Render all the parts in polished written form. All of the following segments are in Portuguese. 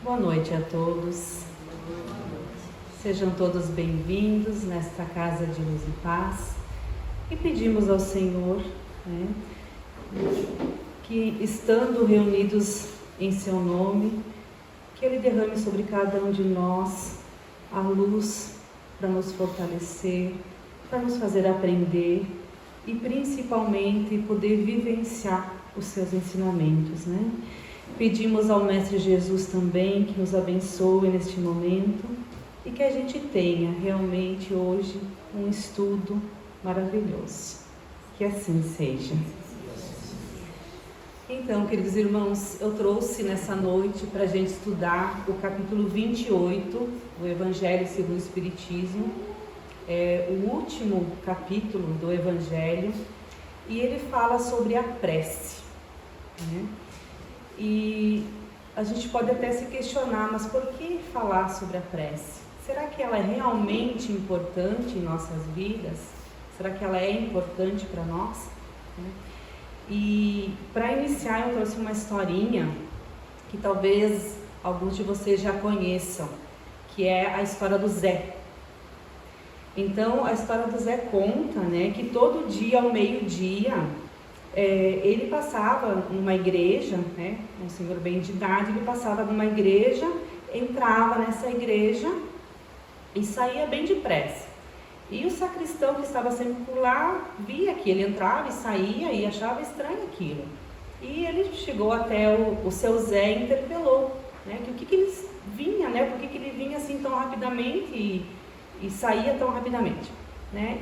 Boa noite a todos. Sejam todos bem-vindos nesta casa de luz e paz. E pedimos ao Senhor, que estando reunidos em seu nome, que Ele derrame sobre cada um de nós a luz para nos fortalecer, para nos fazer aprender e principalmente poder vivenciar os seus ensinamentos, Pedimos ao Mestre Jesus também que nos abençoe neste momento e que a gente tenha realmente hoje um estudo maravilhoso. Que assim seja. Então, queridos irmãos, eu trouxe nessa noite para a gente estudar o capítulo 28 do Evangelho segundo o Espiritismo. É o último capítulo do Evangelho e ele fala sobre a prece, E a gente pode até se questionar, mas por que falar sobre a prece? Será que ela é realmente importante em nossas vidas? Será que ela é importante para nós? E para iniciar eu trouxe uma historinha que talvez alguns de vocês já conheçam, que é a história do Zé. Então a história do Zé conta, que todo dia ao meio-dia ele passava numa igreja, um senhor bem de idade, ele passava numa igreja, entrava nessa igreja e saía bem depressa. E o sacristão que estava sempre por lá via que ele entrava e saía e achava estranho aquilo. E ele chegou até o seu Zé e interpelou, que o que ele vinha, por que ele vinha assim tão rapidamente e saía tão rapidamente.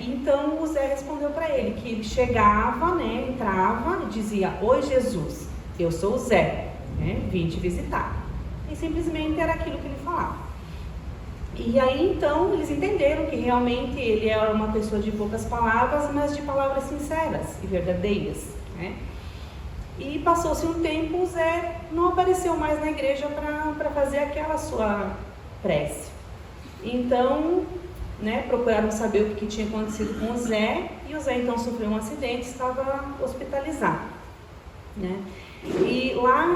Então o Zé respondeu para ele que ele chegava, entrava e dizia: "Oi Jesus, eu sou o Zé, vim te visitar". E simplesmente era aquilo que ele falava. E aí então eles entenderam que realmente ele era uma pessoa de poucas palavras, mas de palavras sinceras e verdadeiras. E passou-se um tempo, o Zé não apareceu mais na igreja para fazer aquela sua prece. Então procuraram saber o que tinha acontecido com o Zé, e o Zé então sofreu um acidente, estava hospitalizado. E lá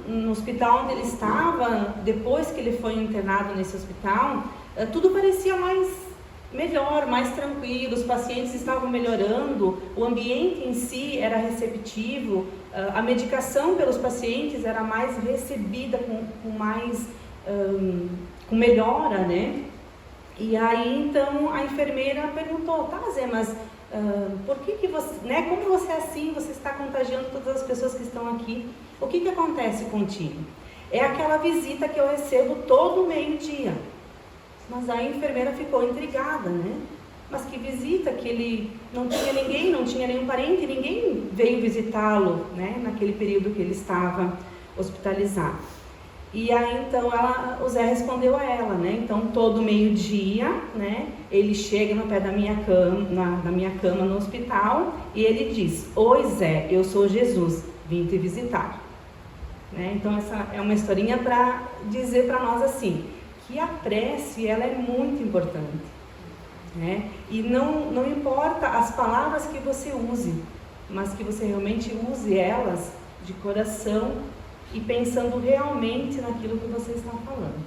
no hospital onde ele estava, depois que ele foi internado nesse hospital, tudo parecia melhor, mais tranquilo, os pacientes estavam melhorando, o ambiente em si era receptivo, a medicação pelos pacientes era mais recebida com melhora, E aí então a enfermeira perguntou: "Tá, Zé, mas por que você, como você é assim, você está contagiando todas as pessoas que estão aqui, o que acontece contigo?" "É aquela visita que eu recebo todo meio-dia." Mas a enfermeira ficou intrigada, Mas que visita? Que ele não tinha ninguém, não tinha nenhum parente, ninguém veio visitá-lo, naquele período que ele estava hospitalizado. E aí então o Zé respondeu a ela, Então todo meio-dia, ele chega no pé da minha cama no hospital e ele diz: "Oi Zé, eu sou Jesus, vim te visitar." Então essa é uma historinha para dizer para nós assim, que a prece ela é muito importante, E não importa as palavras que você use, mas que você realmente use elas de coração e pensando realmente naquilo que você está falando,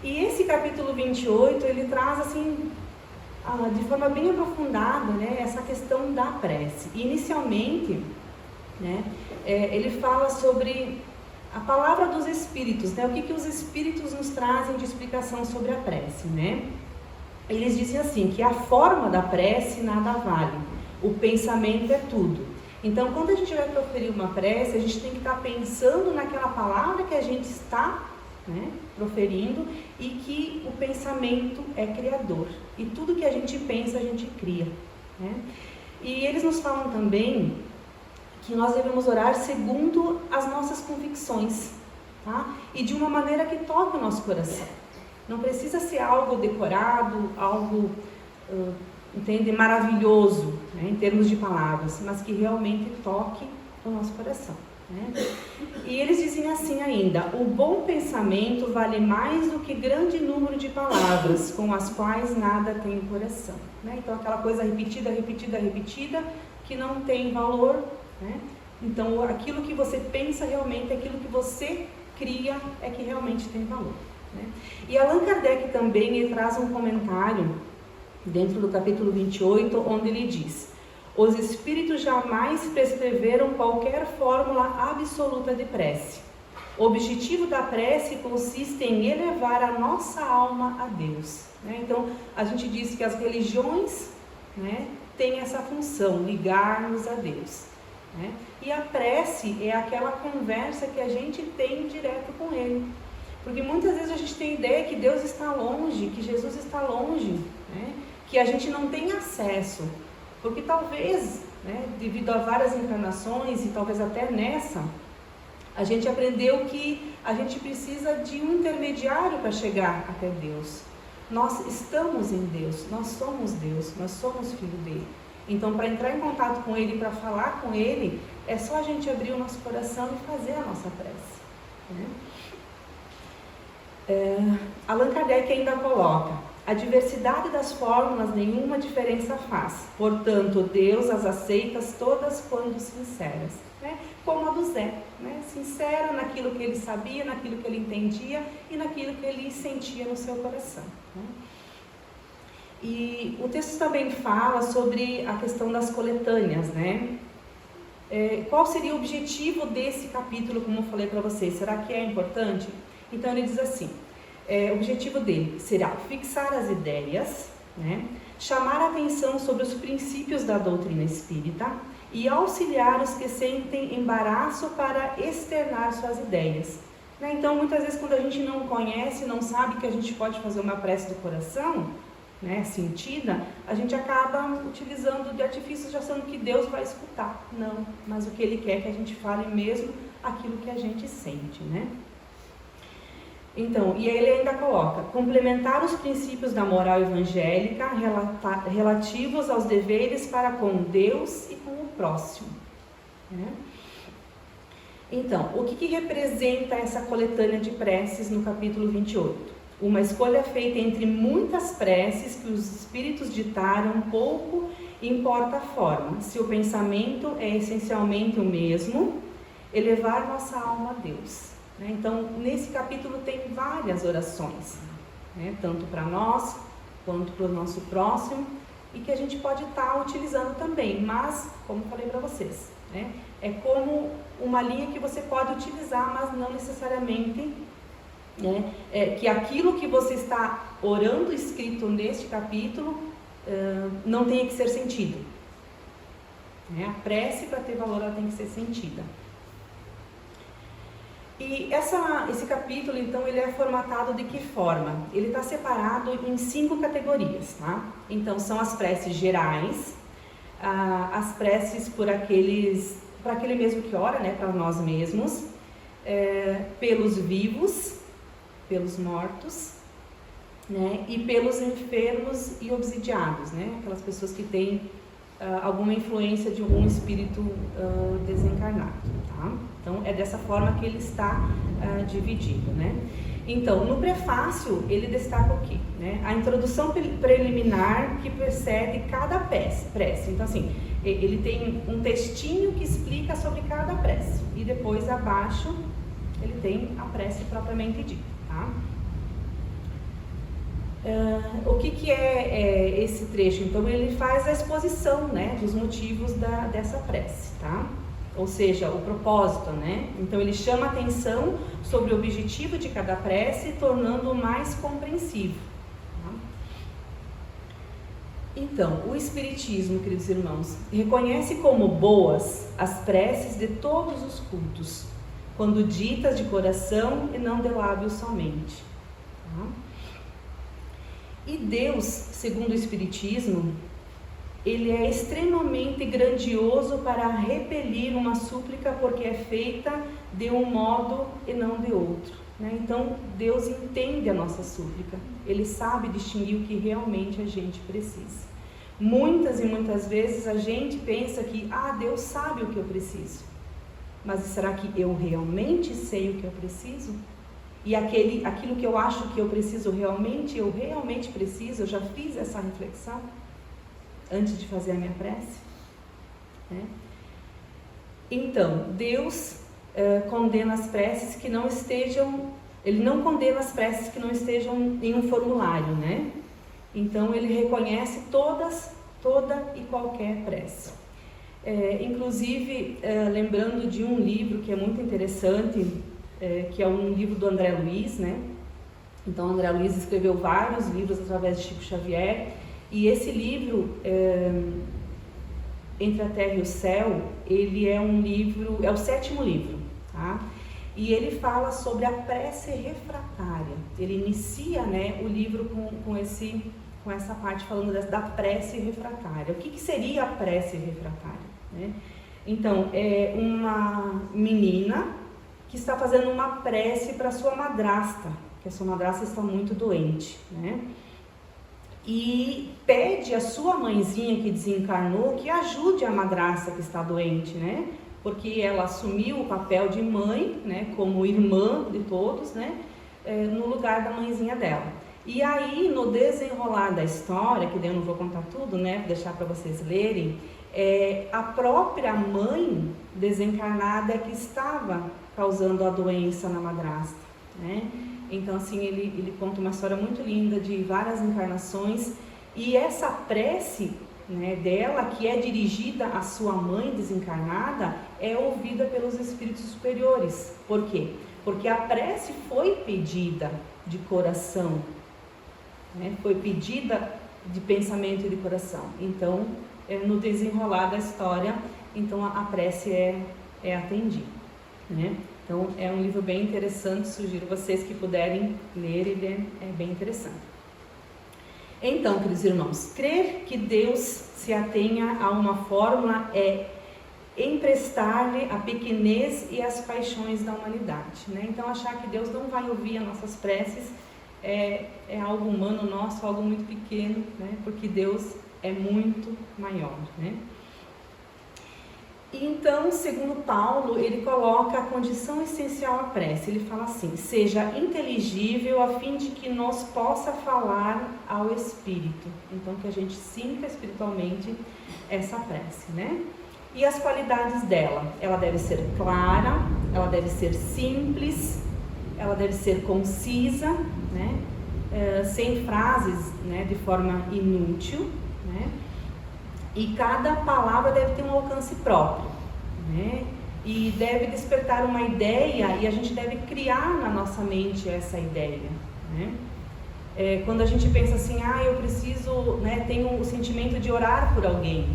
E esse capítulo 28, ele traz assim, de forma bem aprofundada, essa questão da prece. Inicialmente, ele fala sobre a palavra dos Espíritos, o que os Espíritos nos trazem de explicação sobre a prece, Eles dizem assim, que a forma da prece nada vale, o pensamento é tudo. Então, quando a gente vai proferir uma prece, a gente tem que estar pensando naquela palavra que a gente está proferindo e que o pensamento é criador. E tudo que a gente pensa, a gente cria. E eles nos falam também que nós devemos orar segundo as nossas convicções, E de uma maneira que toque o nosso coração. Não precisa ser algo decorado, algo maravilhoso, em termos de palavras, mas que realmente toque o nosso coração, E eles dizem assim ainda: "O bom pensamento vale mais do que grande número de palavras, com as quais nada tem o coração." Então aquela coisa repetida, que não tem valor, Então aquilo que você pensa realmente é aquilo que você cria é que realmente tem valor, né? E Allan Kardec também ele traz um comentário dentro do capítulo 28, onde ele diz: os espíritos jamais prescreveram qualquer fórmula absoluta de prece. O objetivo da prece consiste em elevar a nossa alma a Deus, né? Então, a gente diz que as religiões, né, têm essa função, ligar-nos a Deus, né? E a prece é aquela conversa que a gente tem direto com Ele. Porque muitas vezes a gente tem ideia que Deus está longe, que Jesus está longe, né? Que a gente não tem acesso. Porque talvez, né, devido a várias encarnações e talvez até nessa, a gente aprendeu que a gente precisa de um intermediário para chegar até Deus. Nós estamos em Deus, nós somos Deus, nós somos filho dele. Então, para entrar em contato com Ele, para falar com Ele, é só a gente abrir o nosso coração e fazer a nossa prece, né? Allan Kardec ainda coloca: a diversidade das fórmulas nenhuma diferença faz, portanto, Deus as aceita todas quando sinceras, né? Como a do Zé, né? Sincera naquilo que ele sabia, naquilo que ele entendia e naquilo que ele sentia no seu coração, né? E o texto também fala sobre a questão das coletâneas, né? Qual seria o objetivo desse capítulo, como eu falei para vocês? Será que é importante? Então ele diz assim: o objetivo dele será fixar as ideias, né? Chamar a atenção sobre os princípios da doutrina espírita e auxiliar os que sentem embaraço para externar suas ideias, né? Então, muitas vezes, quando a gente não conhece, não sabe que a gente pode fazer uma prece do coração, né, sentida, a gente acaba utilizando de artifícios achando que Deus vai escutar. Não, mas o que Ele quer é que a gente fale mesmo aquilo que a gente sente, né? Então, e aí ele ainda coloca: complementar os princípios da moral evangélica relativos aos deveres para com Deus e com o próximo, né? Então, o que representa essa coletânea de preces no capítulo 28? Uma escolha feita entre muitas preces que os espíritos ditaram, pouco importa a forma, se o pensamento é essencialmente o mesmo, elevar nossa alma a Deus, né? Então, nesse capítulo tem várias orações, né? Tanto para nós, quanto para o nosso próximo, e que a gente pode estar utilizando também, mas, como falei para vocês, né, é como uma linha que você pode utilizar, mas não necessariamente, né, que aquilo que você está orando escrito neste capítulo não tenha que ser sentido, né? A prece, para ter valor, ela tem que ser sentida. E esse capítulo, então, ele é formatado de que forma? Ele está separado em 5 categorias, tá? Então, são as preces gerais, as preces para aquele mesmo que ora, né, para nós mesmos, pelos vivos, pelos mortos, né, e pelos enfermos e obsidiados, né, aquelas pessoas que têm alguma influência de algum espírito desencarnado, tá? Então, é dessa forma que ele está dividido, né? Então, no prefácio, ele destaca o quê? Né? A introdução preliminar que precede cada prece. Então, assim, ele tem um textinho que explica sobre cada prece. E depois, abaixo, ele tem a prece propriamente dita, tá? O que é esse trecho? Então, ele faz a exposição, né, dos motivos dessa prece, tá? Ou seja, o propósito, né? Então, ele chama a atenção sobre o objetivo de cada prece, tornando-o mais compreensível, tá? Então, o Espiritismo, queridos irmãos, reconhece como boas as preces de todos os cultos, quando ditas de coração e não de lábios somente, tá? E Deus, segundo o Espiritismo, ele é extremamente grandioso para repelir uma súplica porque é feita de um modo e não de outro, né? Então, Deus entende a nossa súplica, Ele sabe distinguir o que realmente a gente precisa. Muitas e muitas vezes a gente pensa que, Deus sabe o que eu preciso, mas será que eu realmente sei o que eu preciso? E aquilo que eu acho que eu preciso realmente, eu realmente preciso? Eu já fiz essa reflexão antes de fazer a minha prece, né? Então, Deus condena as preces que não estejam, ele não condena as preces que não estejam em um formulário, né? Então ele reconhece toda e qualquer prece. Inclusive, lembrando de um livro que é muito interessante, que é um livro do André Luiz, né? Então, André Luiz escreveu vários livros através de Chico Xavier, e esse livro, Entre a Terra e o Céu, ele é um livro, é o 7º livro, tá? E ele fala sobre a prece refratária. Ele inicia, né, o livro com essa parte falando da prece refratária. O que seria a prece refratária, né? Então, é uma menina que está fazendo uma prece para sua madrasta, que a sua madrasta está muito doente, né? E pede a sua mãezinha que desencarnou que ajude a madrasta que está doente, né? Porque ela assumiu o papel de mãe, né, como irmã de todos, né, no lugar da mãezinha dela. E aí, no desenrolar da história, que daí eu não vou contar tudo, né, vou deixar para vocês lerem, a própria mãe desencarnada que estava causando a doença na madrasta, né? Então, assim, ele conta uma história muito linda de várias encarnações, e essa prece, né, dela, que é dirigida à sua mãe desencarnada, é ouvida pelos espíritos superiores. Por quê? Porque a prece foi pedida de coração, né? Foi pedida de pensamento e de coração. Então, no desenrolar da história, então a prece é atendida, né? Então, é um livro bem interessante, sugiro vocês que puderem ler, ele é bem interessante. Então, queridos irmãos, crer que Deus se atenha a uma fórmula é emprestar-lhe a pequenez e as paixões da humanidade, né? Então, achar que Deus não vai ouvir as nossas preces é algo humano nosso, algo muito pequeno, né? Porque Deus é muito maior, né? E então, segundo Paulo, ele coloca a condição essencial à prece. Ele fala assim: seja inteligível a fim de que nos possa falar ao Espírito. Então, que a gente sinta espiritualmente essa prece, né? E as qualidades dela: ela deve ser clara, ela deve ser simples, ela deve ser concisa, né? Sem frases, né, de forma inútil, né? E cada palavra deve ter um alcance próprio, né? E deve despertar uma ideia, e a gente deve criar na nossa mente essa ideia, né? Quando a gente pensa assim, eu preciso, né, tenho o sentimento de orar por alguém,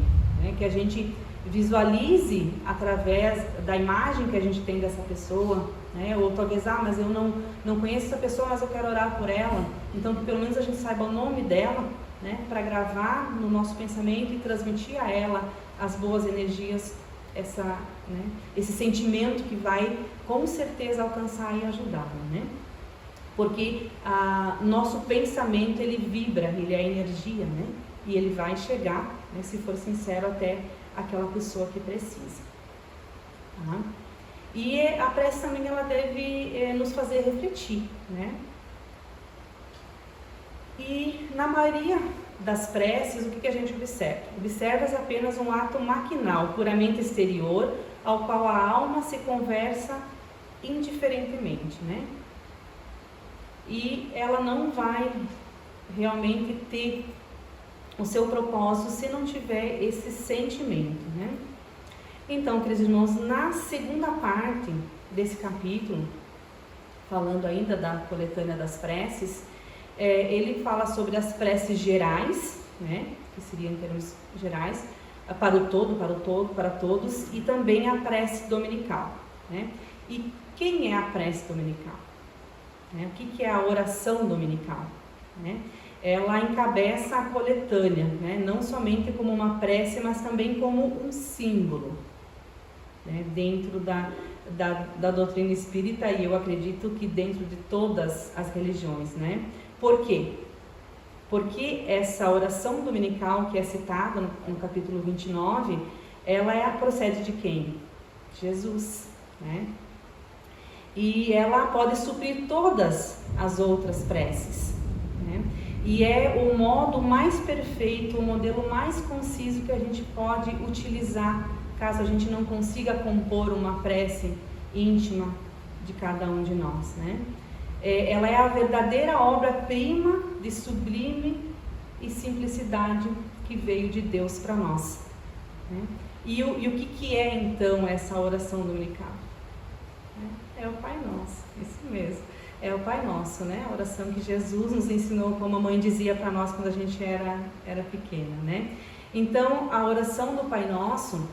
né? Que a gente visualize através da imagem que a gente tem dessa pessoa, né? Ou talvez, mas eu não conheço essa pessoa, mas eu quero orar por ela. Então, que pelo menos a gente saiba o nome dela, né, para gravar no nosso pensamento e transmitir a ela as boas energias, esse sentimento que vai com certeza alcançar e ajudá-la, né? Porque nosso pensamento, ele vibra, ele é energia, né? E ele vai chegar, né, se for sincero, até aquela pessoa que precisa, tá? E a prece também, ela deve nos fazer refletir, né? E na maioria das preces, o que a gente observa? Observa apenas um ato maquinal, puramente exterior, ao qual a alma se conversa indiferentemente, né? E ela não vai realmente ter o seu propósito se não tiver esse sentimento, né? Então, queridos irmãos, na segunda parte desse capítulo, falando ainda da coletânea das preces, ele fala sobre as preces gerais, né, que seriam em termos gerais, para o todo, para todos, e também a prece dominical, né? E quem é a prece dominical? O que é a oração dominical, né? Ela encabeça a coletânea, né? Não somente como uma prece, mas também como um símbolo, né? Dentro da doutrina espírita, e eu acredito que dentro de todas as religiões, né? Por quê? Porque essa oração dominical que é citada no capítulo 29, ela procede de quem? Jesus, né? E ela pode suprir todas as outras preces, né? E é o modo mais perfeito, o modelo mais conciso que a gente pode utilizar, caso a gente não consiga compor uma prece íntima de cada um de nós, né? Ela é a verdadeira obra-prima de sublime e simplicidade que veio de Deus para nós, né? E o que é então essa oração dominical? É o Pai Nosso, isso mesmo, é o Pai Nosso, né? A oração que Jesus nos ensinou, como a mãe dizia para nós quando a gente era pequena, né? Então, a oração do Pai Nosso,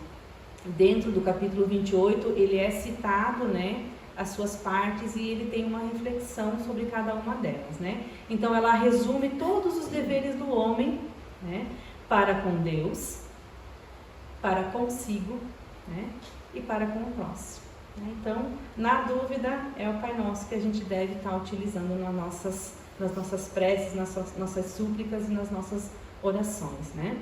dentro do capítulo 28, ele é citado, né, as suas partes, e ele tem uma reflexão sobre cada uma delas, né? Então, ela resume todos os deveres do homem, né, para com Deus, para consigo, né, e para com o próximo. Então, na dúvida, é o Pai Nosso que a gente deve estar utilizando nas nossas preces, nas nossas súplicas e nas nossas orações, né?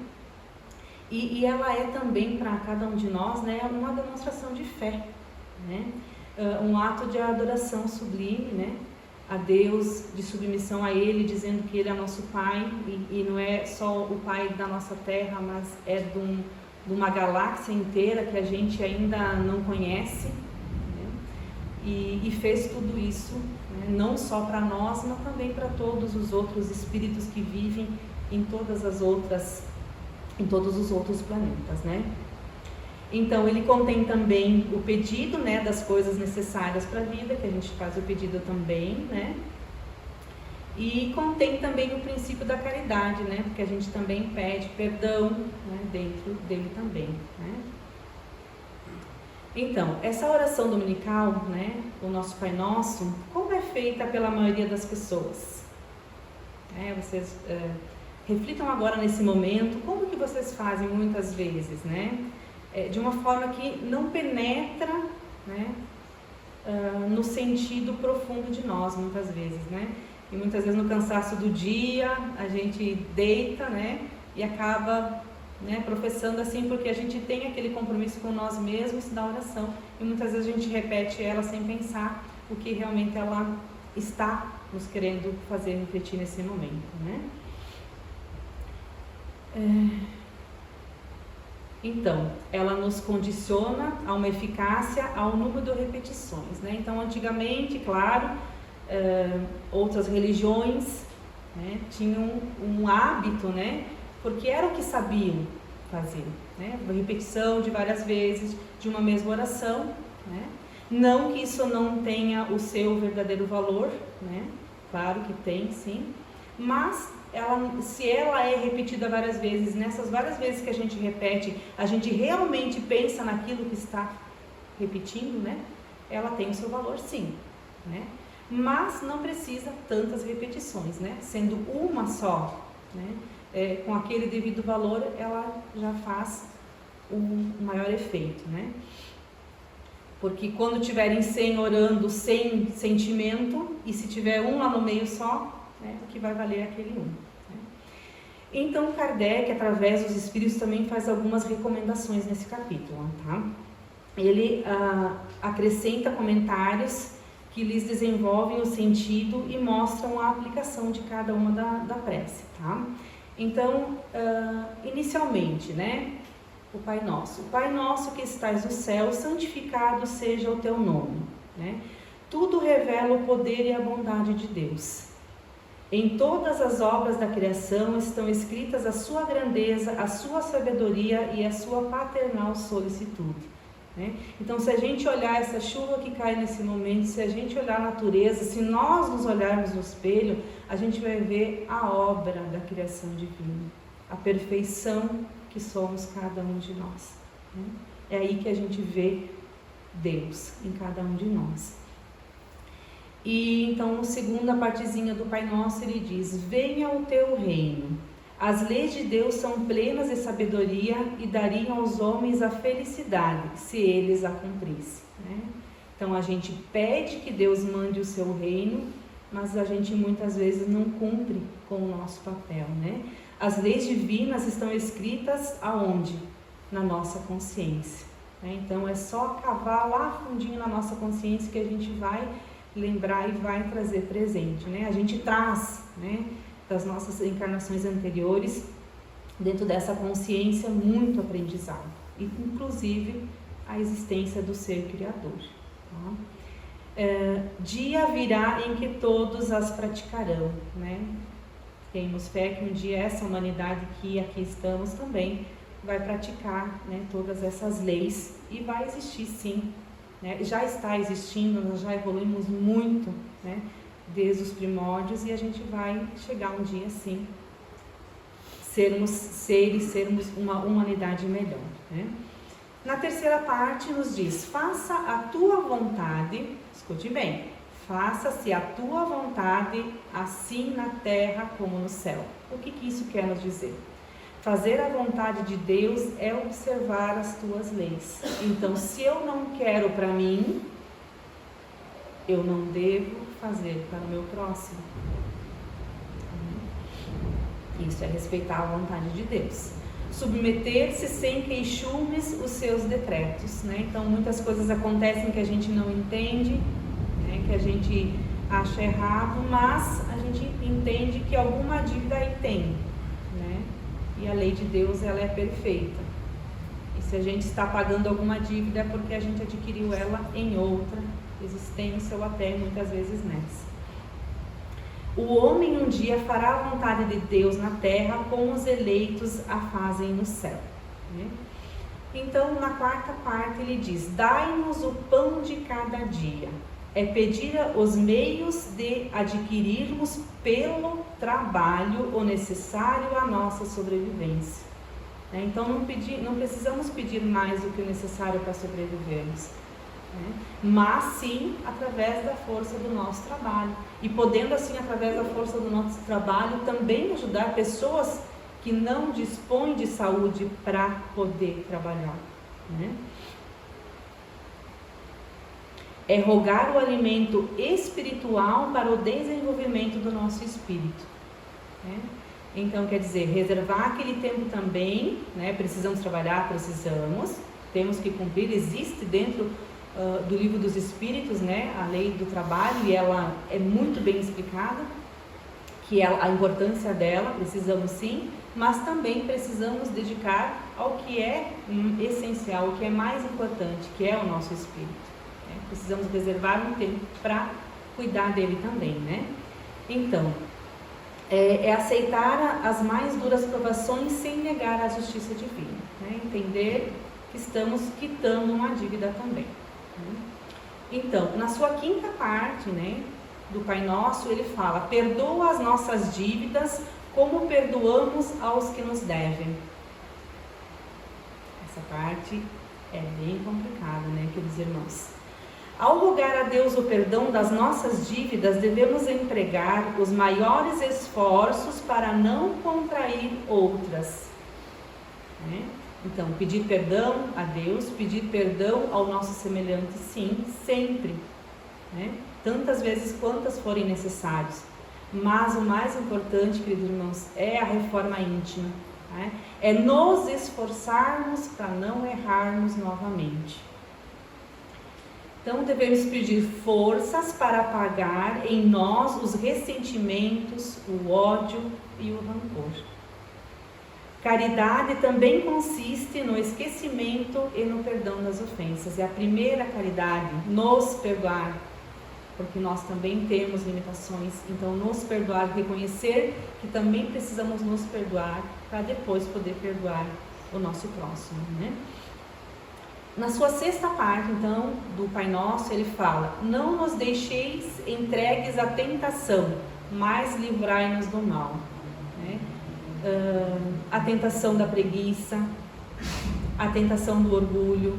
E ela é também para cada um de nós, né, uma demonstração de fé, né? Um ato de adoração sublime, né, a Deus, de submissão a Ele, dizendo que Ele é nosso Pai, e não é só o Pai da nossa terra, mas é de uma galáxia inteira que a gente ainda não conhece, né? E fez tudo isso, né, não só para nós, mas também para todos os outros espíritos que vivem em todos os outros planetas, né? Então, ele contém também o pedido, né, das coisas necessárias para a vida, que a gente faz o pedido também, né? E contém também o princípio da caridade, né? Porque a gente também pede perdão, né, dentro dele também, né? Então, essa oração dominical, né, o nosso Pai Nosso, como é feita pela maioria das pessoas? Vocês reflitam agora nesse momento, como que vocês fazem muitas vezes, né? De uma forma que não penetra, né, no sentido profundo de nós, muitas vezes, né? E muitas vezes no cansaço do dia, a gente deita, né, e acaba, né, professando assim, porque a gente tem aquele compromisso com nós mesmos da oração, e muitas vezes a gente repete ela sem pensar o que realmente ela está nos querendo fazer refletir nesse momento, né? Então, ela nos condiciona a uma eficácia ao número de repetições, né? Então, antigamente, claro, outras religiões, né, tinham um hábito, né, porque era o que sabiam fazer, né? Repetição de várias vezes de uma mesma oração, né? Não que isso não tenha o seu verdadeiro valor, né? Claro que tem, sim, mas se ela é repetida várias vezes, nessas várias vezes que a gente repete, a gente realmente pensa naquilo que está repetindo, né? Ela tem o seu valor, sim, né? Mas não precisa tantas repetições, né? Sendo uma só, né, com aquele devido valor, ela já faz o maior efeito, né? Porque quando tiverem 100 orando sem sentimento, e se tiver um lá no meio só, né, o que vai valer é aquele um, né? Então, Kardec, através dos espíritos, também faz algumas recomendações nesse capítulo, tá? Ele acrescenta comentários que lhes desenvolvem o sentido e mostram a aplicação de cada uma da prece, tá? Então, inicialmente, né, o Pai Nosso. O Pai Nosso que estás no céu, santificado seja o teu nome, né? Tudo revela o poder e a bondade de Deus. Em todas as obras da criação estão escritas a sua grandeza, a sua sabedoria e a sua paternal solicitude, né? Então, se a gente olhar essa chuva que cai nesse momento, se a gente olhar a natureza, se nós nos olharmos no espelho, a gente vai ver a obra da criação divina, a perfeição que somos cada um de nós, né? É aí que a gente vê Deus em cada um de nós. E então, na segunda partezinha do Pai Nosso, ele diz: venha o teu reino. As leis de Deus são plenas de sabedoria e dariam aos homens a felicidade, se eles a cumprissem, né? Então, a gente pede que Deus mande o seu reino, mas a gente muitas vezes não cumpre com o nosso papel, né? As leis divinas estão escritas aonde? Na nossa consciência, né? Então, é só cavar lá fundinho na nossa consciência que a gente vai lembrar e vai trazer presente, né? A gente traz, né, das nossas encarnações anteriores, dentro dessa consciência, muito aprendizado, e inclusive a existência do ser criador, Dia virá em que todos as praticarão, né? Temos fé que um dia essa humanidade que aqui estamos também vai praticar, né, todas essas leis, e vai existir sim, né? Já está existindo, nós já evoluímos muito, né, desde os primórdios, e a gente vai chegar um dia sim, sermos uma humanidade melhor, né? Na terceira parte nos diz: faça a tua vontade, escute bem, faça-se a tua vontade, assim na terra como no céu. O que isso quer nos dizer? Fazer a vontade de Deus é observar as tuas leis. Então, se eu não quero para mim, eu não devo fazer para o meu próximo. Isso é respeitar a vontade de Deus. Submeter-se sem queixumes os seus decretos, né? Então, muitas coisas acontecem que a gente não entende, né? Que a gente acha errado, mas a gente entende que alguma dívida aí tem, né? E a lei de Deus, ela é perfeita. E se a gente está pagando alguma dívida é porque a gente adquiriu ela em outra existência ou até muitas vezes nessa. O homem um dia fará a vontade de Deus na terra, como os eleitos a fazem no céu, né? Então, na quarta parte ele diz: dai-nos o pão de cada dia. É pedir os meios de adquirirmos pelo trabalho o necessário à nossa sobrevivência, né? Então não precisamos pedir mais do que o necessário para sobrevivermos, né? Mas sim através da força do nosso trabalho, e podendo assim através da força do nosso trabalho também ajudar pessoas que não dispõem de saúde para poder trabalhar, né? É rogar o alimento espiritual para o desenvolvimento do nosso espírito, né? Então quer dizer, reservar aquele tempo também, né? Precisamos trabalhar, temos que cumprir, existe dentro do livro dos Espíritos, né, a lei do trabalho, e ela é muito bem explicada, que é a importância dela, precisamos sim, mas também precisamos dedicar ao que é essencial, o que é mais importante, que é o nosso espírito, né? Precisamos reservar um tempo para cuidar dele também, né? Então, é aceitar as mais duras provações sem negar a justiça divina, né? Entender que estamos quitando uma dívida também. Então, na sua quinta parte, né, do Pai Nosso, ele fala: perdoa as nossas dívidas como perdoamos aos que nos devem. Essa parte é bem complicada, né, queridos irmãos? Ao rogar a Deus o perdão das nossas dívidas, devemos empregar os maiores esforços para não contrair outras, né? Então, pedir perdão a Deus, pedir perdão ao nosso semelhante, sim, sempre, né? Tantas vezes quantas forem necessários. Mas o mais importante, queridos irmãos, é a reforma íntima, né? É nos esforçarmos para não errarmos novamente. Então, devemos pedir forças para apagar em nós os ressentimentos, o ódio e o rancor. Caridade também consiste no esquecimento e no perdão das ofensas. É a primeira caridade, nos perdoar, porque nós também temos limitações. Então, nos perdoar, reconhecer que também precisamos nos perdoar para depois poder perdoar o nosso próximo, né? Na sua sexta parte, então, do Pai Nosso, ele fala: não nos deixeis entregues à tentação, mas livrai-nos do mal, né? A tentação da preguiça, a tentação do orgulho,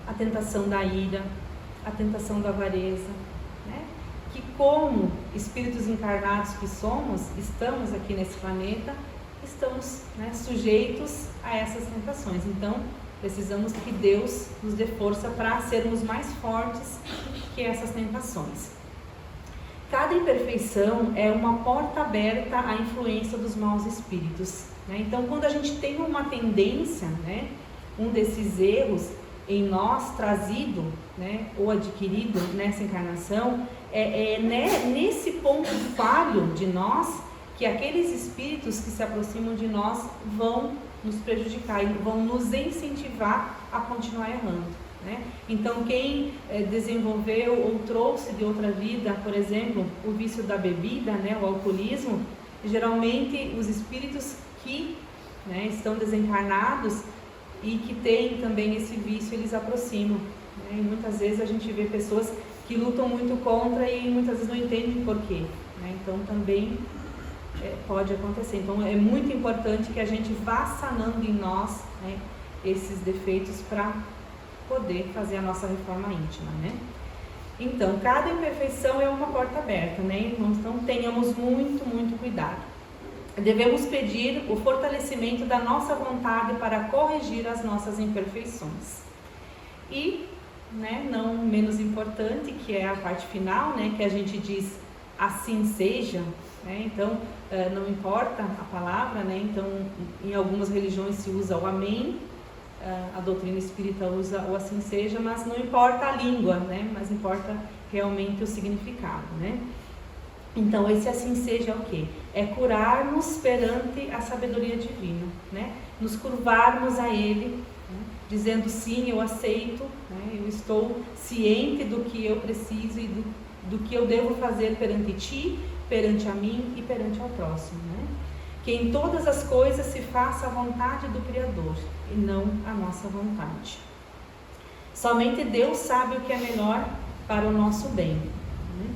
a tentação da ira, a tentação da avareza, né? Que como espíritos encarnados que somos, estamos aqui nesse planeta, estamos, né, sujeitos a essas tentações. Então, precisamos que Deus nos dê força para sermos mais fortes que essas tentações. Cada imperfeição é uma porta aberta à influência dos maus espíritos, né? Então, quando a gente tem uma tendência, né, um desses erros em nós trazido, né, ou adquirido nessa encarnação, nesse ponto falho de nós que aqueles espíritos que se aproximam de nós vão nos prejudicar e vão nos incentivar a continuar errando. né? Então quem desenvolveu ou trouxe de outra vida, por exemplo, o vício da bebida, né, o alcoolismo, geralmente os espíritos que, né, estão desencarnados e que têm também esse vício, eles aproximam, né? E muitas vezes a gente vê pessoas que lutam muito contra e muitas vezes não entendem por quê, né? Então também pode acontecer. Então é muito importante que a gente vá sanando em nós, né, esses defeitos para poder fazer a nossa reforma íntima, né? Então, cada imperfeição é uma porta aberta, né, irmãos? Então tenhamos muito, muito cuidado. Devemos pedir o fortalecimento da nossa vontade para corrigir as nossas imperfeições. E, né, não menos importante, que é a parte final, né, que a gente diz assim seja, né? Então não importa a palavra, né? Então em algumas religiões se usa o amém, a doutrina espírita usa o assim seja, mas não importa a língua, né? Mas importa realmente o significado, né? Então esse assim seja é o quê? É curar-nos perante a sabedoria divina, né? Nos curvarmos a Ele, né? Dizendo sim, eu aceito, né? Eu estou ciente do que eu preciso e do que eu devo fazer perante Ti, perante a mim e perante ao próximo, né? Que em todas as coisas se faça a vontade do Criador e não a nossa vontade. Somente Deus sabe o que é melhor para o nosso bem, né?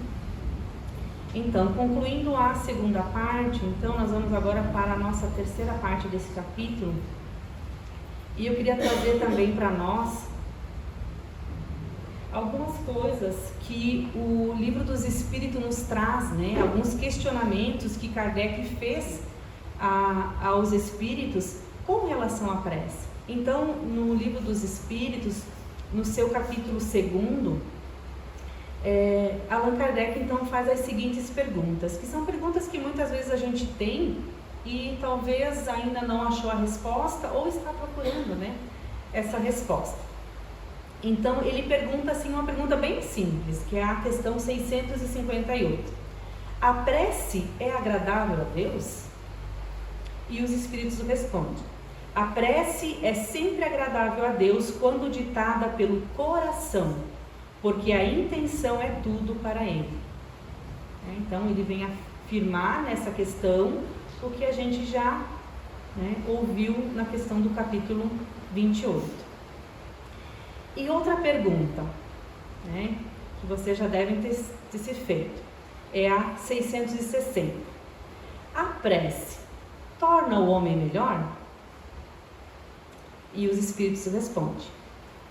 Então, concluindo a segunda parte, então nós vamos agora para a nossa terceira parte desse capítulo. E eu queria trazer também para nós algumas coisas que o Livro dos Espíritos nos traz, né? Alguns questionamentos que Kardec fez aos Espíritos com relação à prece. Então, no Livro dos Espíritos, no seu capítulo 2, Allan Kardec então faz as seguintes perguntas, que são perguntas que muitas vezes a gente tem e talvez ainda não achou a resposta ou está procurando, né, essa resposta. Então ele pergunta assim, uma pergunta bem simples, que é a questão 658. A prece é agradável a Deus? E os Espíritos respondem: a prece é sempre agradável a Deus quando ditada pelo coração, porque a intenção é tudo para Ele. Então ele vem afirmar nessa questão o que a gente já, né, ouviu na questão do capítulo 28. E outra pergunta, né, que vocês já devem ter se feito, é a 660. A prece torna o homem melhor? E os Espíritos respondem: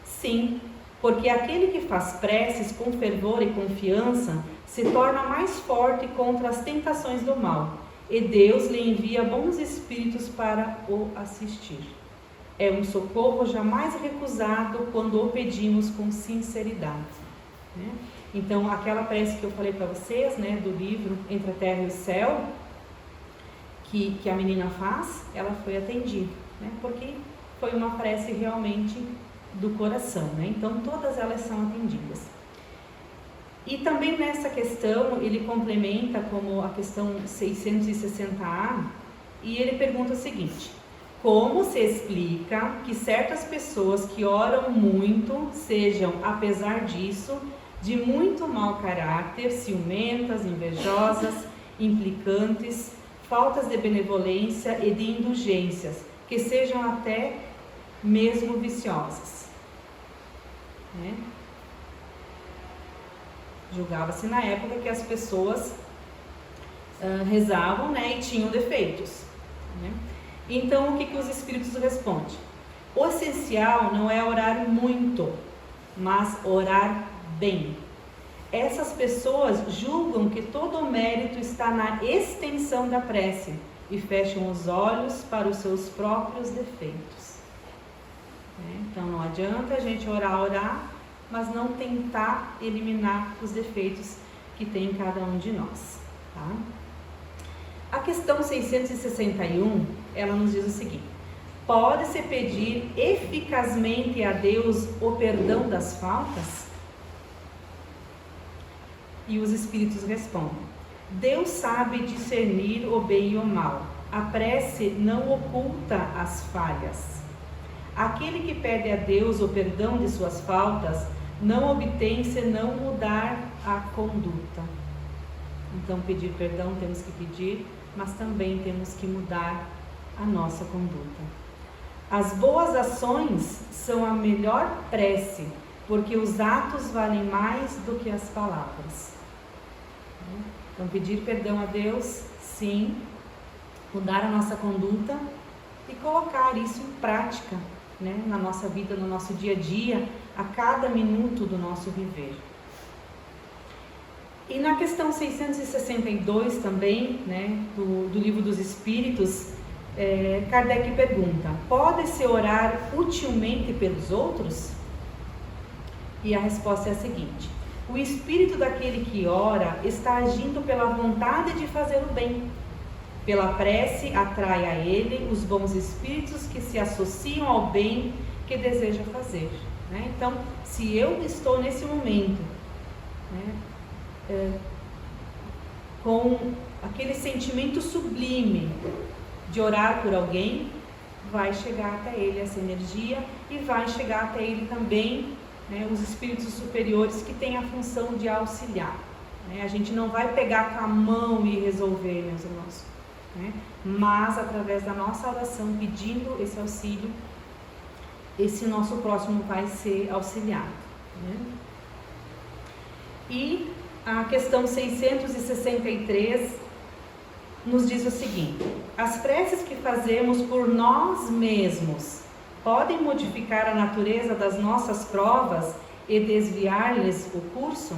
sim, porque aquele que faz preces com fervor e confiança se torna mais forte contra as tentações do mal, e Deus lhe envia bons espíritos para o assistir. É um socorro jamais recusado quando o pedimos com sinceridade, né? Então, aquela prece que eu falei para vocês, né, do livro Entre a Terra e o Céu, que a menina faz, ela foi atendida, né, porque foi uma prece realmente do coração, né? Então, todas elas são atendidas. E também nessa questão, ele complementa como a questão 660A, e ele pergunta o seguinte: como se explica que certas pessoas que oram muito sejam, apesar disso, de muito mau caráter, ciumentas, invejosas, implicantes, faltas de benevolência e de indulgências, que sejam até mesmo viciosas, né? Julgava-se na época que as pessoas rezavam, né, e tinham defeitos, né? Então, o que os Espíritos respondem? O essencial não é orar muito, mas orar bem. Essas pessoas julgam que todo o mérito está na extensão da prece e fecham os olhos para os seus próprios defeitos. Então, não adianta a gente orar, mas não tentar eliminar os defeitos que tem em cada um de nós, tá? A questão 661, ela nos diz o seguinte: pode-se pedir eficazmente a Deus o perdão das faltas? E os Espíritos respondem: Deus sabe discernir o bem e o mal. A prece não oculta as falhas. Aquele que pede a Deus o perdão de suas faltas, não obtém senão mudar a conduta. Então, pedir perdão temos que pedir, mas também temos que mudar a nossa conduta. As boas ações são a melhor prece, porque os atos valem mais do que as palavras. Então, pedir perdão a Deus, sim, mudar a nossa conduta e colocar isso em prática, né, na nossa vida, no nosso dia a dia, a cada minuto do nosso viver. E na questão 662 também, né, do Livro dos Espíritos, Kardec pergunta: pode-se orar utilmente pelos outros? E a resposta é a seguinte: o espírito daquele que ora está agindo pela vontade de fazer o bem. Pela prece atrai a ele os bons espíritos que se associam ao bem que deseja fazer. Né? Então, se eu estou nesse momento, né, com aquele sentimento sublime de orar por alguém, vai chegar até ele essa energia e vai chegar até ele também, né, os espíritos superiores que têm a função de auxiliar. Né? A gente não vai pegar com a mão e resolver, meus irmãos, né? Mas através da nossa oração, pedindo esse auxílio, esse nosso próximo vai ser auxiliado. Né? E a questão 663 nos diz o seguinte: as preces que fazemos por nós mesmos podem modificar a natureza das nossas provas e desviar-lhes o curso?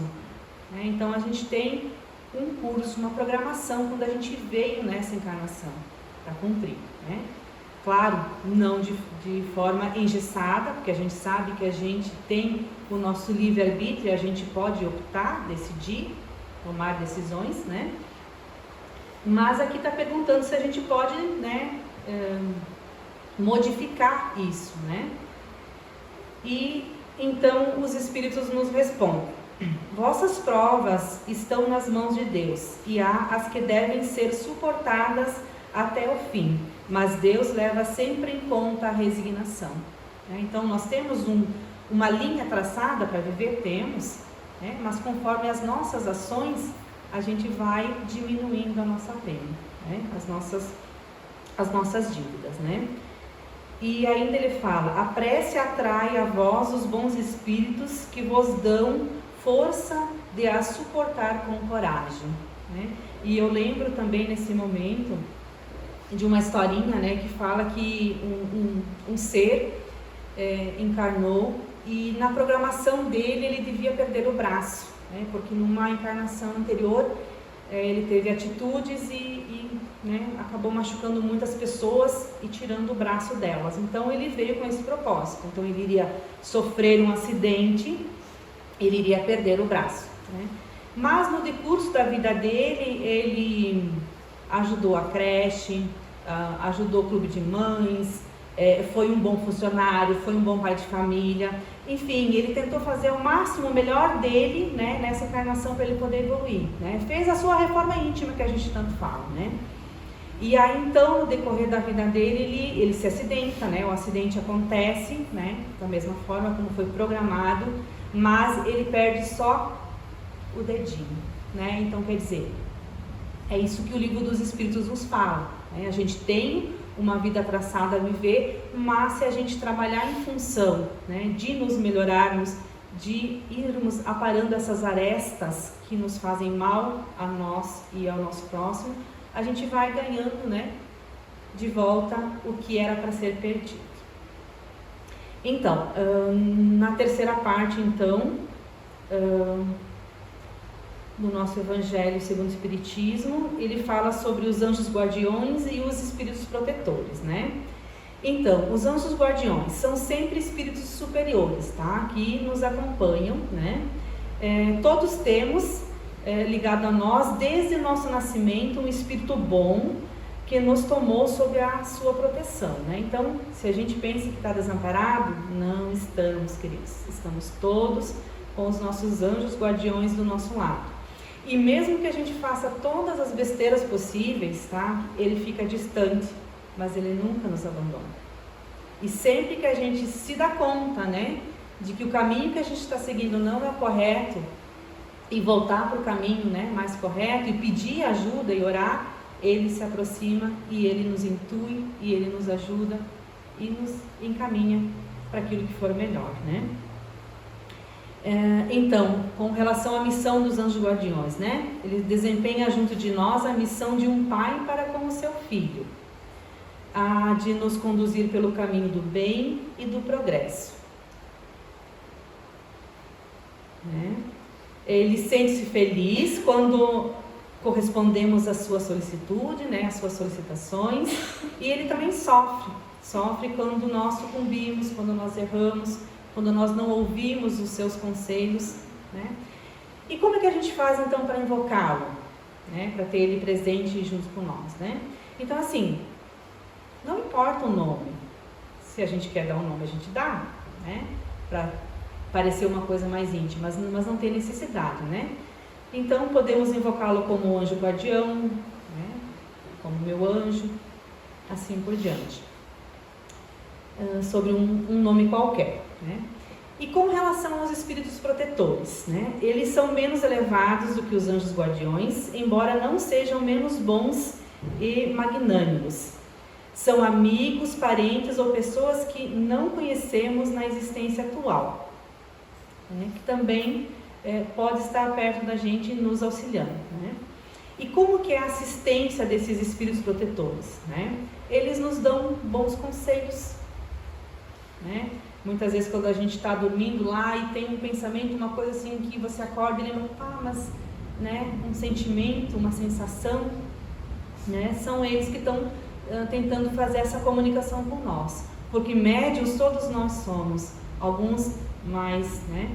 Né? Então a gente tem um curso, uma programação quando a gente veio nessa encarnação para cumprir. Né? Claro, não de forma engessada, porque a gente sabe que a gente tem o nosso livre-arbítrio, a gente pode optar, decidir, tomar decisões, né? Mas aqui está perguntando se a gente pode, né, modificar isso, né? E então os espíritos nos respondem: vossas provas estão nas mãos de Deus, e há as que devem ser suportadas até o fim, mas Deus leva sempre em conta a resignação. Então nós temos uma linha traçada para viver, temos, né? Mas conforme as nossas ações, a gente vai diminuindo a nossa pena, né? as nossas dívidas, né? E ainda ele fala: a prece atrai a vós os bons espíritos que vos dão força de a suportar com coragem. Né? E eu lembro também nesse momento de uma historinha, né, que fala que um ser encarnou e na programação dele ele devia perder o braço, né, porque numa encarnação anterior ele teve atitudes e né, acabou machucando muitas pessoas e tirando o braço delas. Então ele veio com esse propósito. Então ele iria sofrer um acidente, ele iria perder o braço. Né? Mas no decurso da vida dele, ele ajudou a creche, ajudou o clube de mães, foi um bom funcionário, foi um bom pai de família. Enfim, ele tentou fazer o máximo, o melhor dele, né, nessa encarnação para ele poder evoluir. Né? Fez a sua reforma íntima, que a gente tanto fala. Né? E aí então, no decorrer da vida dele, ele se acidenta, né? O acidente acontece, né, da mesma forma como foi programado, mas ele perde só o dedinho, né? Então quer dizer, é isso que o Livro dos Espíritos nos fala, né? A gente tem uma vida traçada a viver, mas se a gente trabalhar em função, né, de nos melhorarmos, de irmos aparando essas arestas que nos fazem mal a nós e ao nosso próximo, a gente vai ganhando, né, de volta o que era para ser perdido. Então, na terceira parte, então, do nosso Evangelho segundo o Espiritismo, ele fala sobre os anjos guardiões e os espíritos protetores, né? Então, os anjos guardiões são sempre espíritos superiores, tá? Que nos acompanham, né? Todos temos ligado a nós, desde o nosso nascimento, um espírito bom que nos tomou sob a sua proteção, né? Então, se a gente pensa que está desamparado, não estamos, queridos. Estamos todos com os nossos anjos guardiões do nosso lado. E mesmo que a gente faça todas as besteiras possíveis, tá? Ele fica distante, mas ele nunca nos abandona. E sempre que a gente se dá conta, né, de que o caminho que a gente está seguindo não é o correto, e voltar para o caminho, né, mais correto, e pedir ajuda e orar, ele se aproxima e ele nos intui, e ele nos ajuda e nos encaminha para aquilo que for melhor, né? Então, com relação à missão dos anjos guardiões, né? Ele desempenha junto de nós a missão de um pai para com o seu filho, a de nos conduzir pelo caminho do bem e do progresso, né? Ele sente-se feliz quando correspondemos à sua solicitude, né, às suas solicitações, e ele também sofre quando nós sucumbimos, quando nós erramos, quando nós não ouvimos os seus conselhos, né? E como é que a gente faz então para invocá-lo, né, para ter ele presente junto com nós, né? Então, assim, não importa o nome, se a gente quer dar um nome, a gente dá, né, para parecer uma coisa mais íntima, mas não tem necessidade, né? Então podemos invocá-lo como anjo guardião, né, como meu anjo, assim por diante, sobre um nome qualquer, né? E com relação aos espíritos protetores, né, eles são menos elevados do que os anjos guardiões, embora não sejam menos bons e magnânimos. São amigos, parentes ou pessoas que não conhecemos na existência atual, né, que também pode estar perto da gente nos auxiliando, né? E como que é a assistência desses espíritos protetores, né? Eles nos dão bons conselhos, né? Muitas vezes quando a gente está dormindo lá e tem um pensamento, uma coisa assim que você acorda e lembra, mas, né, um sentimento, uma sensação, né? São eles que estão tentando fazer essa comunicação com nós, porque médiuns todos nós somos, alguns mais, né,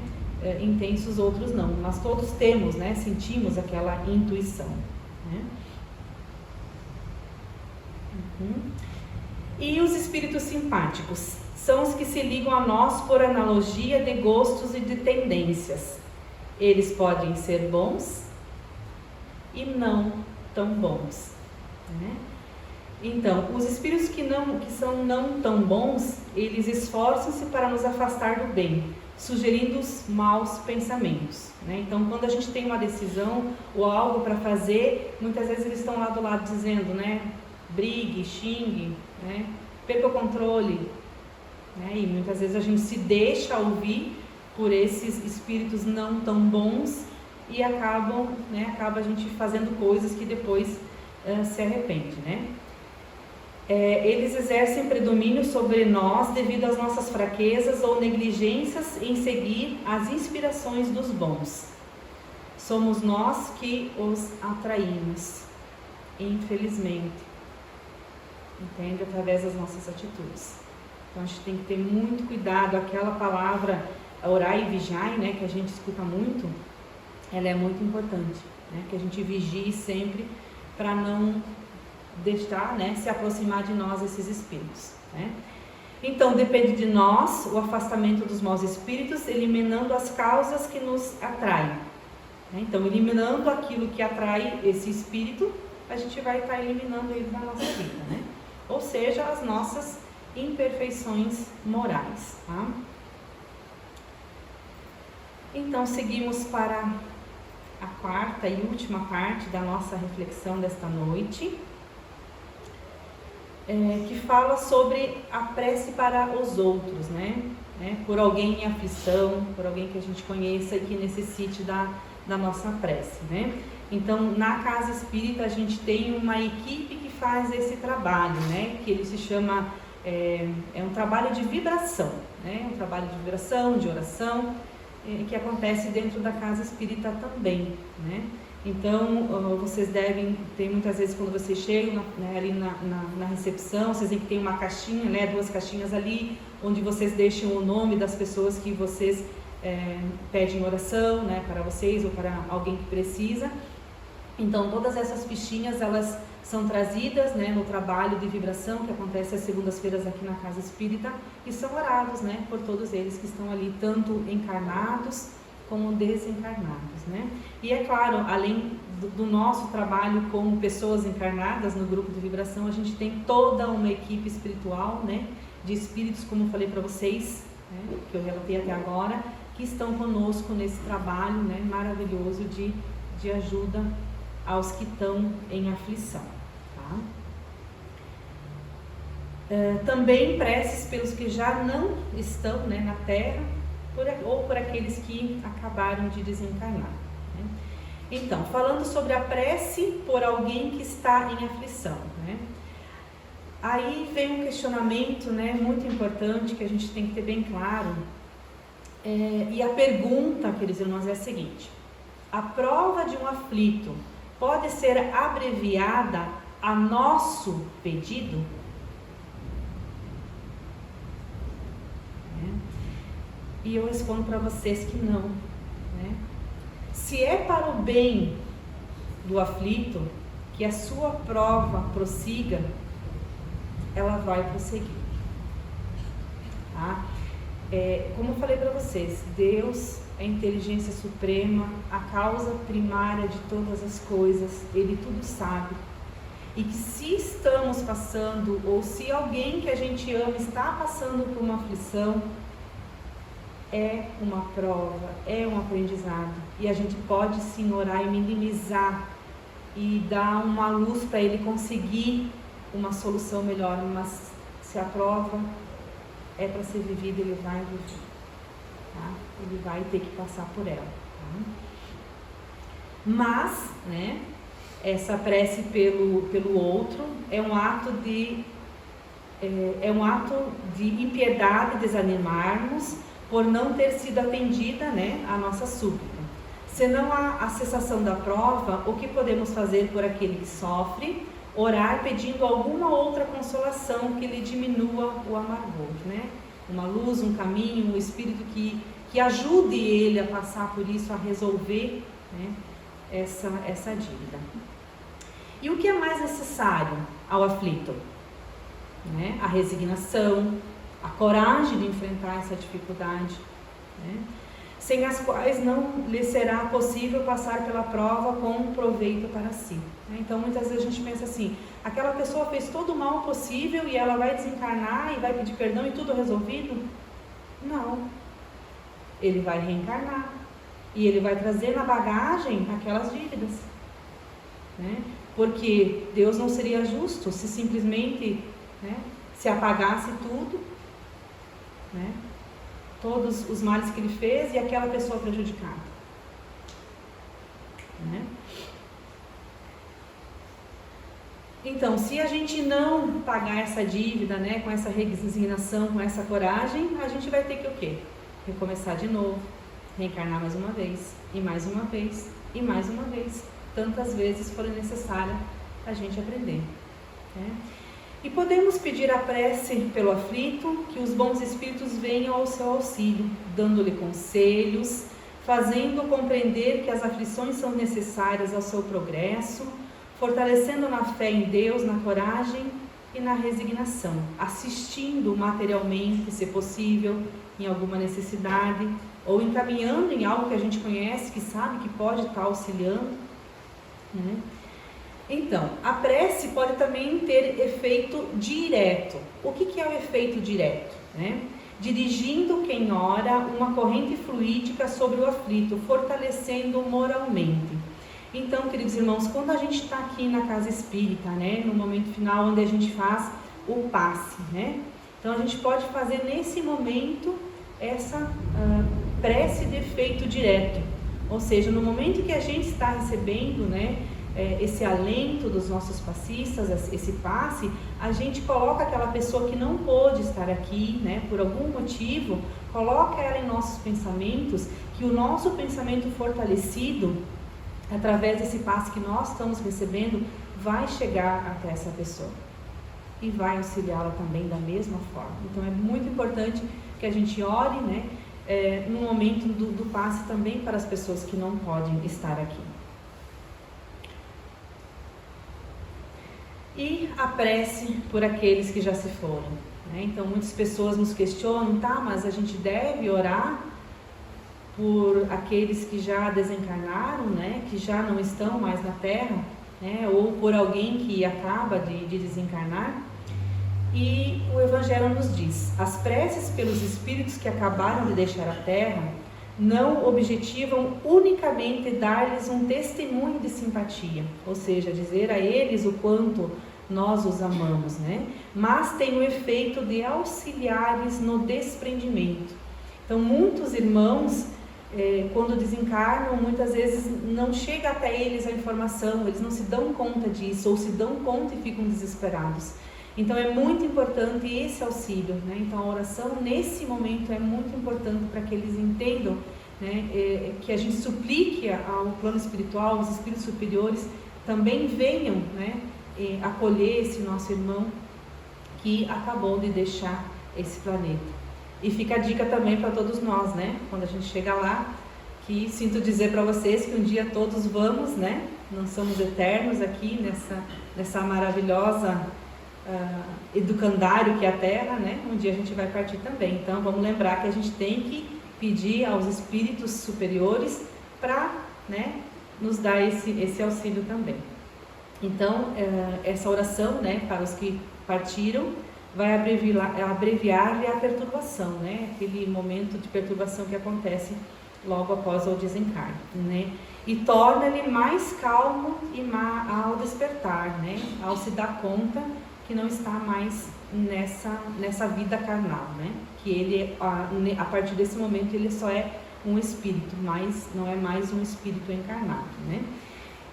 intensos, outros não, mas todos temos, né, sentimos aquela intuição, né? E os espíritos simpáticos são os que se ligam a nós por analogia de gostos e de tendências. Eles podem ser bons e não tão bons, né? Então, os espíritos que são não tão bons, eles esforçam-se para nos afastar do bem, sugerindo os maus pensamentos, né? Então, quando a gente tem uma decisão ou algo para fazer, muitas vezes eles estão lá do lado dizendo, né, brigue, xingue, né, perca o controle, né? E muitas vezes a gente se deixa ouvir por esses espíritos não tão bons e acaba a gente fazendo coisas que depois se arrepende, né? Eles exercem predomínio sobre nós devido às nossas fraquezas ou negligências em seguir as inspirações dos bons. Somos nós que os atraímos, infelizmente, entende? Através das nossas atitudes. Então a gente tem que ter muito cuidado. Aquela palavra orai e vigiai, né, que a gente escuta muito, ela é muito importante, né, que a gente vigie sempre para não deixar, né, se aproximar de nós esses espíritos, né? Então depende de nós o afastamento dos maus espíritos, eliminando as causas que nos atraem, né? Então, eliminando aquilo que atrai esse espírito, a gente vai estar eliminando ele da nossa vida, né? Ou seja, as nossas imperfeições morais, tá? Então seguimos para a quarta e última parte da nossa reflexão desta noite, que fala sobre a prece para os outros, né? Por alguém em aflição, por alguém que a gente conheça e que necessite da nossa prece, né? Então, na Casa Espírita a gente tem uma equipe que faz esse trabalho, né? Que ele se chama, é um trabalho de vibração, né? Um trabalho de vibração, de oração, que acontece dentro da Casa Espírita também, né? Então, vocês devem ter, muitas vezes, quando vocês chegam ali na recepção, vocês veem que tem uma caixinha, né, 2 caixinhas ali, onde vocês deixam o nome das pessoas que vocês pedem oração, né, para vocês ou para alguém que precisa. Então, todas essas fichinhas, elas são trazidas, né, no trabalho de vibração que acontece às segundas-feiras aqui na Casa Espírita, e são orados, né, por todos eles que estão ali, tanto encarnados como desencarnados, né? E é claro, além do nosso trabalho como pessoas encarnadas no grupo de vibração, a gente tem toda uma equipe espiritual, né, de espíritos, como eu falei para vocês, né, que eu relatei até agora, que estão conosco nesse trabalho, né, maravilhoso de ajuda aos que estão em aflição. Tá? Também preces pelos que já não estão, né, na Terra, ou por aqueles que acabaram de desencarnar. Né? Então, falando sobre a prece por alguém que está em aflição, né? Aí vem um questionamento, né, muito importante que a gente tem que ter bem claro. E a pergunta, queridos irmãos, é a seguinte: a prova de um aflito pode ser abreviada a nosso pedido? E eu respondo para vocês que não, né? Se é para o bem do aflito que a sua prova prossiga, ela vai prosseguir. Tá? Como eu falei para vocês, Deus é a inteligência suprema, a causa primária de todas as coisas, Ele tudo sabe. E que se estamos passando, ou se alguém que a gente ama está passando por uma aflição, é uma prova, é um aprendizado. E a gente pode sim orar e minimizar e dar uma luz para ele conseguir uma solução melhor. Mas se a prova é para ser vivida, ele vai viver. Tá? Ele vai ter que passar por ela. Tá? Mas, né, essa prece pelo outro é um ato de impiedade, desanimarmos por não ter sido atendida, né, a nossa súplica. Senão a cessação da prova, o que podemos fazer por aquele que sofre? Orar pedindo alguma outra consolação que lhe diminua o amargor, né? Uma luz, um caminho, um espírito que ajude ele a passar por isso, a resolver, né, essa dívida. E o que é mais necessário ao aflito? Né? A resignação, a coragem de enfrentar essa dificuldade, né? Sem as quais não lhe será possível passar pela prova com proveito para si. Né? Então, muitas vezes a gente pensa assim, aquela pessoa fez todo o mal possível e ela vai desencarnar e vai pedir perdão e tudo resolvido? Não. Ele vai reencarnar e ele vai trazer na bagagem aquelas dívidas. Né? Porque Deus não seria justo se simplesmente, né, se apagasse tudo, né, todos os males que ele fez e aquela pessoa prejudicada. Né? Então, se a gente não pagar essa dívida, né, com essa resignação, com essa coragem, a gente vai ter que o quê? Recomeçar de novo, reencarnar mais uma vez, e mais uma vez, e mais uma vez, tantas vezes for necessária a gente aprender. Né? E podemos pedir a prece pelo aflito, que os bons espíritos venham ao seu auxílio, dando-lhe conselhos, fazendo compreender que as aflições são necessárias ao seu progresso, fortalecendo na fé em Deus, na coragem e na resignação, assistindo materialmente, se possível, em alguma necessidade, ou encaminhando em algo que a gente conhece, que sabe que pode estar auxiliando. Né? Então, a prece pode também ter efeito direto. O que é o efeito direto? Né? Dirigindo quem ora uma corrente fluídica sobre o aflito, fortalecendo moralmente. Então, queridos irmãos, quando a gente está aqui na casa espírita, né, no momento final onde a gente faz o passe, né? Então a gente pode fazer nesse momento essa prece de efeito direto. Ou seja, no momento que a gente está recebendo, né, esse alento dos nossos passistas, esse passe, a gente coloca aquela pessoa que não pôde estar aqui, né, por algum motivo, coloca ela em nossos pensamentos, que o nosso pensamento fortalecido, através desse passe que nós estamos recebendo, vai chegar até essa pessoa e vai auxiliá-la também da mesma forma. Então é muito importante que a gente ore, né, no momento do passe também para as pessoas que não podem estar aqui. E a prece por aqueles que já se foram, né? Então muitas pessoas nos questionam, tá, mas a gente deve orar por aqueles que já desencarnaram, né, que já não estão mais na Terra, né, ou por alguém que acaba de desencarnar. E o Evangelho nos diz: as preces pelos espíritos que acabaram de deixar a Terra não objetivam unicamente dar-lhes um testemunho de simpatia, ou seja, dizer a eles o quanto nós os amamos, né? Mas tem o efeito de auxiliar-lhes no desprendimento. Então, muitos irmãos, quando desencarnam, muitas vezes não chega até eles a informação, eles não se dão conta disso, ou se dão conta e ficam desesperados. Então é muito importante esse auxílio, né? Então a oração nesse momento é muito importante para que eles entendam, né, que a gente suplique ao plano espiritual, os espíritos superiores também venham, né, acolher esse nosso irmão que acabou de deixar esse planeta. E fica a dica também para todos nós, né? Quando a gente chega lá, que sinto dizer para vocês que um dia todos vamos, né? Não somos eternos aqui nessa maravilhosa educandário que é a Terra, né? Um dia a gente vai partir também. Então vamos lembrar que a gente tem que pedir aos espíritos superiores para, né, nos dar esse auxílio também. Então essa oração, né, para os que partiram vai abreviar-lhe a perturbação, né? Aquele momento de perturbação que acontece logo após o desencarne, né? E torna-lhe mais calmo ao despertar, né? Ao se dar conta que não está mais nessa vida carnal, né? Que ele, a partir desse momento, ele só é um espírito, mas não é mais um espírito encarnado, né?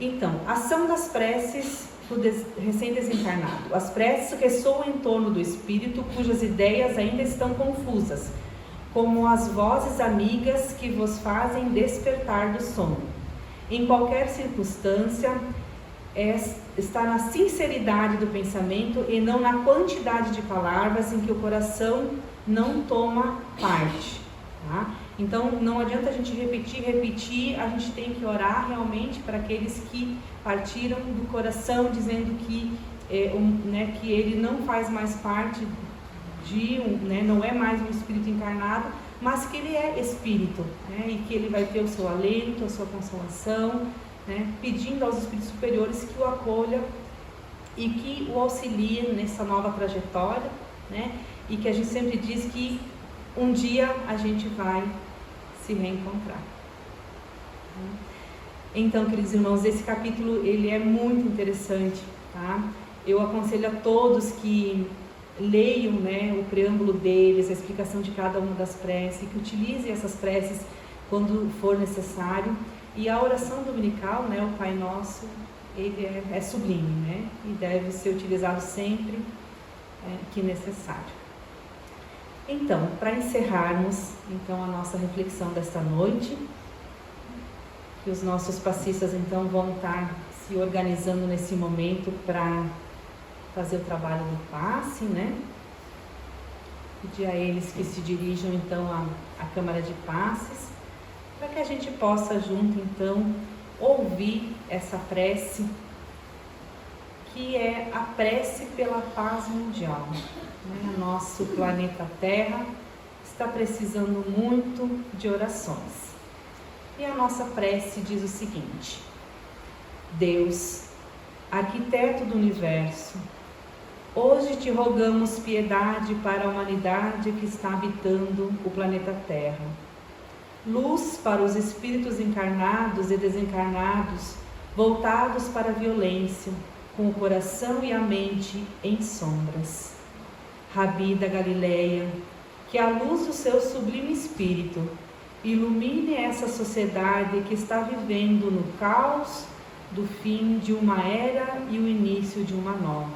Então, ação das preces do recém-desencarnado. As preces ressoam em torno do espírito cujas ideias ainda estão confusas, como as vozes amigas que vos fazem despertar do sono. Em qualquer circunstância, está na sinceridade do pensamento e não na quantidade de palavras em que o coração não toma parte, tá? Então não adianta a gente repetir, a gente tem que orar realmente para aqueles que partiram do coração, dizendo que, né, que ele não faz mais parte né, não é mais um espírito encarnado, mas que ele é espírito, né, e que ele vai ter o seu alento, a sua consolação, né, pedindo aos espíritos superiores que o acolham e que o auxiliem nessa nova trajetória, né, e que a gente sempre diz que um dia a gente vai se reencontrar. Então, queridos irmãos, esse capítulo ele é muito interessante, tá? Eu aconselho a todos que leiam, né, o preâmbulo deles, a explicação de cada uma das preces, que utilizem essas preces quando for necessário. E a oração dominical, né, o Pai Nosso, ele é sublime, né, e deve ser utilizado sempre que necessário. Então, para encerrarmos então a nossa reflexão desta noite, que os nossos passistas então vão estar se organizando nesse momento para fazer o trabalho do passe, né? Pedir a eles que se dirijam então à Câmara de Passes, para que a gente possa junto então ouvir essa prece, que é a prece pela paz mundial, né? O nosso planeta Terra está precisando muito de orações. E a nossa prece diz o seguinte: Deus, arquiteto do universo, hoje te rogamos piedade para a humanidade que está habitando o planeta Terra. Luz para os espíritos encarnados e desencarnados, voltados para a violência, com o coração e a mente em sombras. Rabi da Galileia, que a luz do seu sublime espírito ilumine essa sociedade que está vivendo no caos do fim de uma era e o início de uma nova.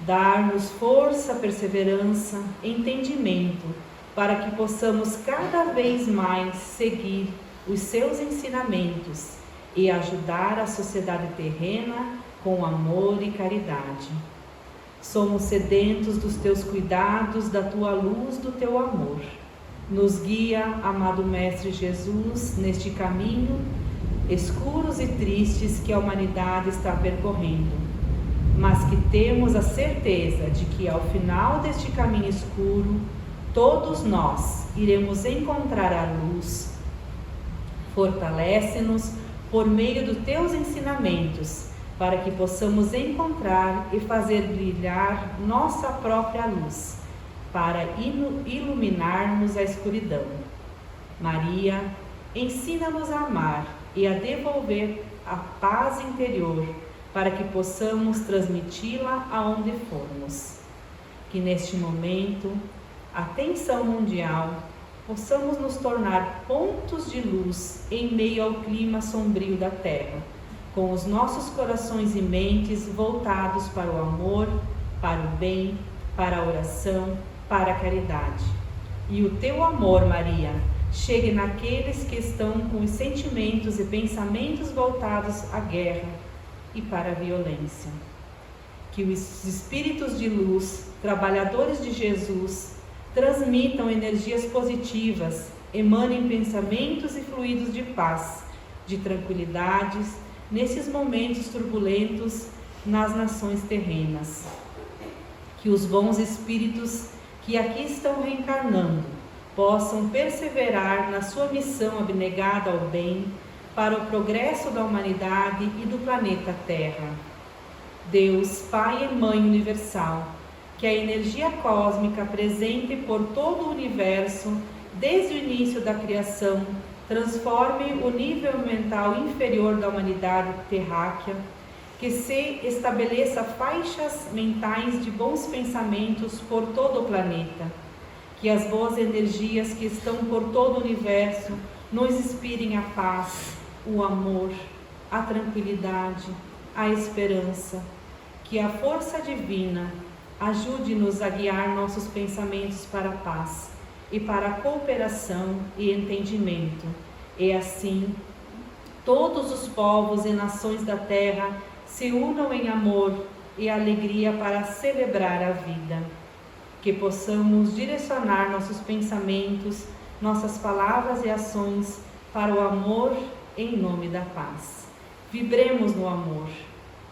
Dar-nos força, perseverança, entendimento, para que possamos cada vez mais seguir os seus ensinamentos e ajudar a sociedade terrena com amor e caridade. Somos sedentos dos teus cuidados, da tua luz, do teu amor. Nos guia, amado Mestre Jesus, neste caminho escuros e tristes que a humanidade está percorrendo, mas que temos a certeza de que ao final deste caminho escuro, todos nós, iremos encontrar a luz. Fortalece-nos por meio dos teus ensinamentos, para que possamos encontrar e fazer brilhar nossa própria luz, para iluminarmos a escuridão. Maria, ensina-nos a amar e a devolver a paz interior, para que possamos transmiti-la aonde formos. Que neste momento, a tensão mundial, possamos nos tornar pontos de luz em meio ao clima sombrio da Terra, com os nossos corações e mentes voltados para o amor, para o bem, para a oração, para a caridade. E o teu amor, Maria, chegue naqueles que estão com os sentimentos e pensamentos voltados à guerra e para a violência. Que os espíritos de luz, trabalhadores de Jesus, transmitam energias positivas, emanem pensamentos e fluidos de paz, de tranquilidades, nesses momentos turbulentos nas nações terrenas. Que os bons espíritos que aqui estão reencarnando possam perseverar na sua missão abnegada ao bem, para o progresso da humanidade e do planeta Terra. Deus, Pai e Mãe Universal, que a energia cósmica presente por todo o universo, desde o início da criação, transforme o nível mental inferior da humanidade terráquea, que se estabeleça faixas mentais de bons pensamentos por todo o planeta, que as boas energias que estão por todo o universo nos inspirem a paz, o amor, a tranquilidade, a esperança, que a força divina ajude-nos a guiar nossos pensamentos para a paz e para a cooperação e entendimento, e assim todos os povos e nações da terra se unam em amor e alegria para celebrar a vida. Que possamos direcionar nossos pensamentos, nossas palavras e ações para o amor em nome da paz. Vibremos no amor,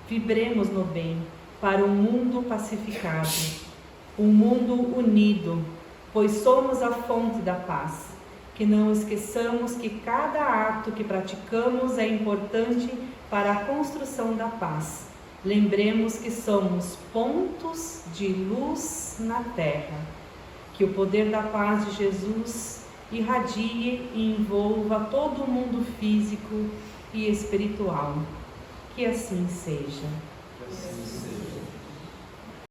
vibremos no bem, para um mundo pacificado, um mundo unido, pois somos a fonte da paz. Que não esqueçamos que cada ato que praticamos é importante para a construção da paz. Lembremos que somos pontos de luz na Terra. Que o poder da paz de Jesus irradie e envolva todo o mundo físico e espiritual. Que assim seja. Que assim seja.